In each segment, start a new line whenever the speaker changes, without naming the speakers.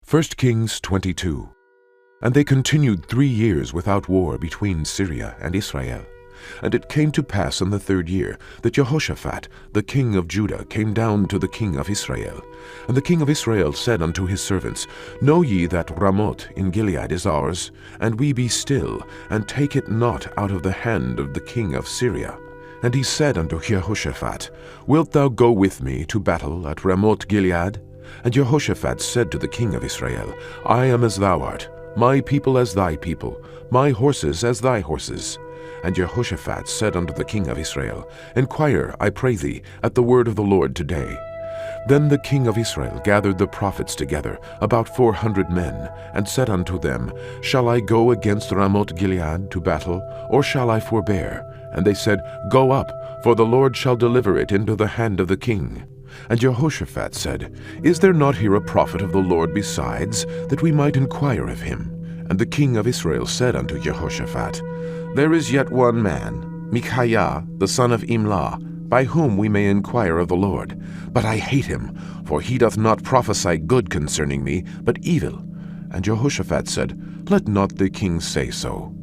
1 Kings 22. And they continued 3 years without war between Syria and Israel. And it came to pass in the 3rd year that Jehoshaphat, the king of Judah, came down to the king of Israel. And the king of Israel said unto his servants, Know ye that Ramoth in Gilead is ours? And we be still, and take it not out of the hand of the king of Syria. And he said unto Jehoshaphat, Wilt thou go with me to battle at Ramoth Gilead? And Jehoshaphat said to the king of Israel, I am as thou art, my people as thy people, my horses as thy horses. And Jehoshaphat said unto the king of Israel, Inquire, I pray thee, at the word of the Lord today. Then the king of Israel gathered the prophets together, about 400 men, and said unto them, Shall I go against Ramoth Gilead to battle, or shall I forbear? And they said, Go up, for the Lord shall deliver it into the hand of the king. And Jehoshaphat said, Is there not here a prophet of the Lord besides, that we might inquire of him? And the king of Israel said unto Jehoshaphat, There is yet one man, Micaiah, the son of Imlah, by whom we may inquire of the Lord. But I hate him, for he doth not prophesy good concerning me, but evil. And Jehoshaphat said, Let not the king say so.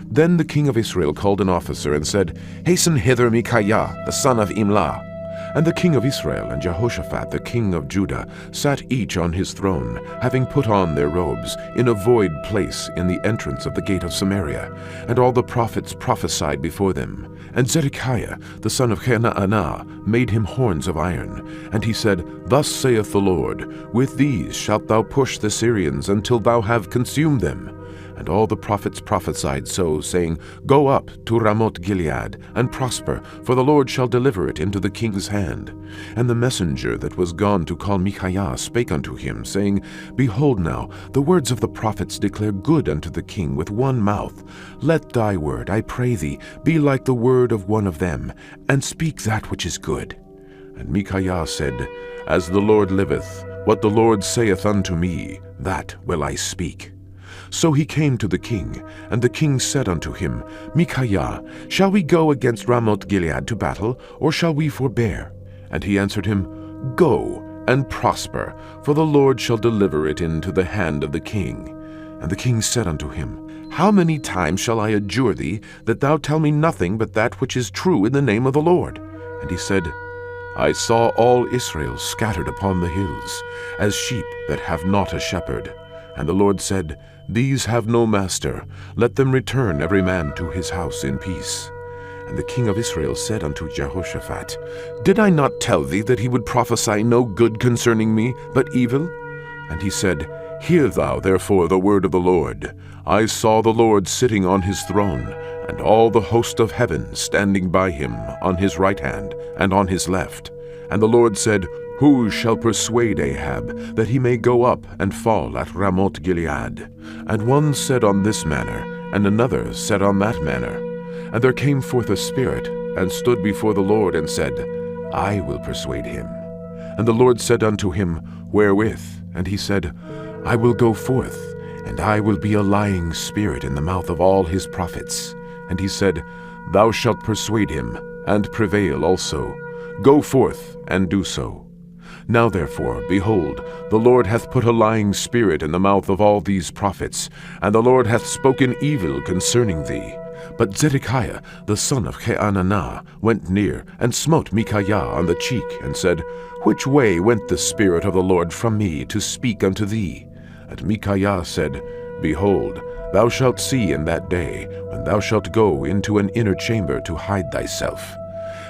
Then the king of Israel called an officer and said, Hasten hither Micaiah, the son of Imlah. And the king of Israel and Jehoshaphat the king of Judah sat each on his throne, having put on their robes, in a void place in the entrance of the gate of Samaria. And all the prophets prophesied before them. And Zedekiah the son of Chenaanah made him horns of iron. And he said, Thus saith the Lord, With these shalt thou push the Syrians until thou have consumed them. And all the prophets prophesied so, saying, Go up to Ramoth Gilead, and prosper, for the Lord shall deliver it into the king's hand. And the messenger that was gone to call Micaiah spake unto him, saying, Behold now, the words of the prophets declare good unto the king with one mouth. Let thy word, I pray thee, be like the word of one of them, and speak that which is good. And Micaiah said, As the Lord liveth, what the Lord saith unto me, that will I speak. So he came to the king, and the king said unto him, Micaiah, shall we go against Ramoth Gilead to battle, or shall we forbear? And he answered him, Go, and prosper, for the Lord shall deliver it into the hand of the king. And the king said unto him, How many times shall I adjure thee, that thou tell me nothing but that which is true in the name of the Lord? And he said, I saw all Israel scattered upon the hills, as sheep that have not a shepherd. And the Lord said, These have no master. Let them return every man to his house in peace. And the king of Israel said unto Jehoshaphat, Did I not tell thee that he would prophesy no good concerning me, but evil? And he said, Hear thou therefore the word of the Lord. I saw the Lord sitting on his throne, and all the host of heaven standing by him, on his right hand and on his left. And the Lord said, Who shall persuade Ahab, that he may go up and fall at Ramoth Gilead? And one said on this manner, and another said on that manner. And there came forth a spirit, and stood before the Lord, and said, I will persuade him. And the Lord said unto him, Wherewith? And he said, I will go forth, and I will be a lying spirit in the mouth of all his prophets. And he said, Thou shalt persuade him, and prevail also. Go forth, and do so. Now therefore, behold, the Lord hath put a lying spirit in the mouth of all these prophets, and the Lord hath spoken evil concerning thee. But Zedekiah the son of Chenaanah went near, and smote Micaiah on the cheek, and said, Which way went the Spirit of the Lord from me to speak unto thee? And Micaiah said, Behold, thou shalt see in that day, when thou shalt go into an inner chamber to hide thyself.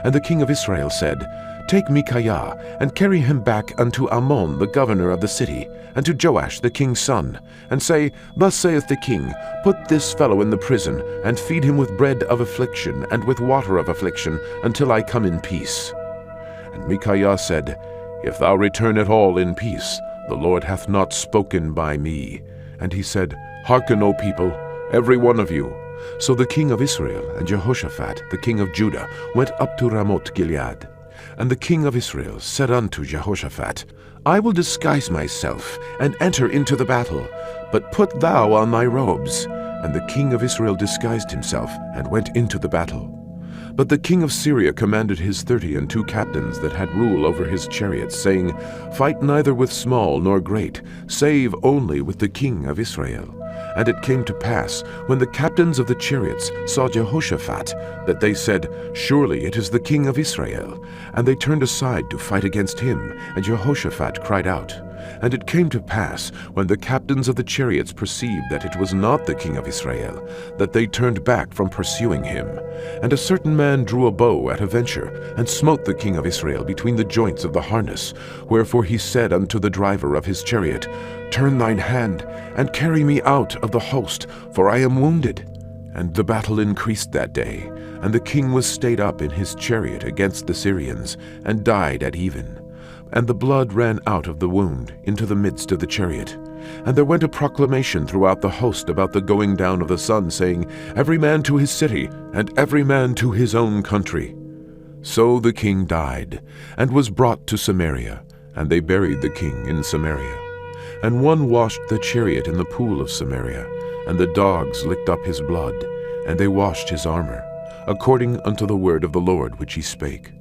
And the king of Israel said, Take Micaiah, and carry him back unto Amon the governor of the city, and to Joash the king's son, and say, Thus saith the king, Put this fellow in the prison, and feed him with bread of affliction, and with water of affliction, until I come in peace. And Micaiah said, If thou return at all in peace, the Lord hath not spoken by me. And he said, Hearken, O people, every one of you. So the king of Israel and Jehoshaphat the king of Judah went up to Ramoth Gilead. And the king of Israel said unto Jehoshaphat, I will disguise myself, and enter into the battle, but put thou on thy robes. And the king of Israel disguised himself, and went into the battle. But the king of Syria commanded his 32 captains that had rule over his chariots, saying, Fight neither with small nor great, save only with the king of Israel. And it came to pass, when the captains of the chariots saw Jehoshaphat, that they said, Surely it is the king of Israel. And they turned aside to fight against him, and Jehoshaphat cried out. And it came to pass, when the captains of the chariots perceived that it was not the king of Israel, that they turned back from pursuing him. And a certain man drew a bow at a venture, and smote the king of Israel between the joints of the harness. Wherefore he said unto the driver of his chariot, Turn thine hand, and carry me out of the host, for I am wounded. And the battle increased that day, and the king was stayed up in his chariot against the Syrians, and died at even. And the blood ran out of the wound into the midst of the chariot. And there went a proclamation throughout the host about the going down of the sun, saying, Every man to his city, and every man to his own country. So the king died, and was brought to Samaria, and they buried the king in Samaria. And one washed the chariot in the pool of Samaria, and the dogs licked up his blood, and they washed his armor, according unto the word of the Lord which he spake.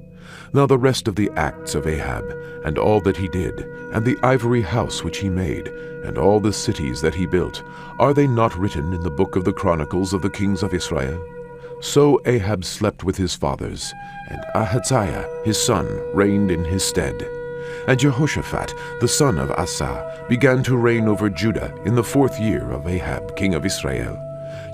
Now the rest of the acts of Ahab, and all that he did, and the ivory house which he made, and all the cities that he built, are they not written in the book of the chronicles of the kings of Israel? So Ahab slept with his fathers, and Ahaziah his son reigned in his stead. And Jehoshaphat the son of Asa began to reign over Judah in the 4th year of Ahab king of Israel.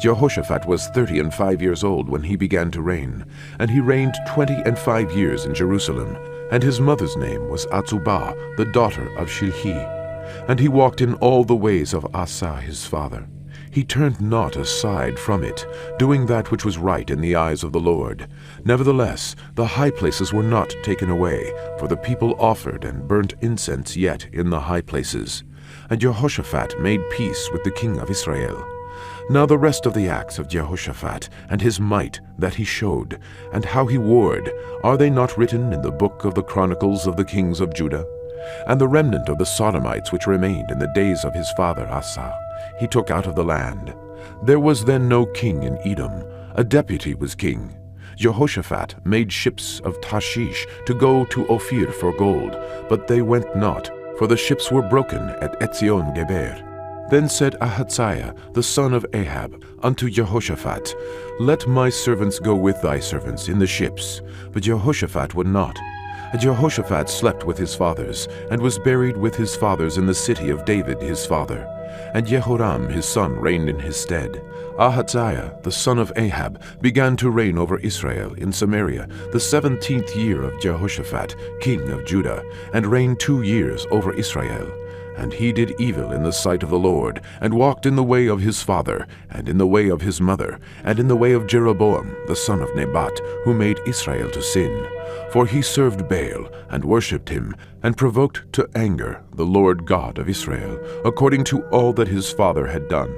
Jehoshaphat was 35 years old when he began to reign, and he reigned 25 years in Jerusalem. And his mother's name was Azubah, the daughter of Shilhi. And he walked in all the ways of Asa his father. He turned not aside from it, doing that which was right in the eyes of the Lord. Nevertheless, the high places were not taken away, for the people offered and burnt incense yet in the high places. And Jehoshaphat made peace with the king of Israel. Now the rest of the acts of Jehoshaphat, and his might that he showed, and how he warred, are they not written in the book of the chronicles of the kings of Judah? And the remnant of the Sodomites which remained in the days of his father Asa, he took out of the land. There was then no king in Edom, a deputy was king. Jehoshaphat made ships of Tarshish to go to Ophir for gold, but they went not, for the ships were broken at Etzion-Geber. Then said Ahaziah, the son of Ahab, unto Jehoshaphat, Let my servants go with thy servants in the ships. But Jehoshaphat would not. And Jehoshaphat slept with his fathers, and was buried with his fathers in the city of David his father. And Jehoram his son reigned in his stead. Ahaziah, the son of Ahab, began to reign over Israel in Samaria the 17th year of Jehoshaphat, king of Judah, and reigned 2 years over Israel. And he did evil in the sight of the Lord, and walked in the way of his father, and in the way of his mother, and in the way of Jeroboam the son of Nebat, who made Israel to sin. For he served Baal, and worshipped him, and provoked to anger the Lord God of Israel, according to all that his father had done.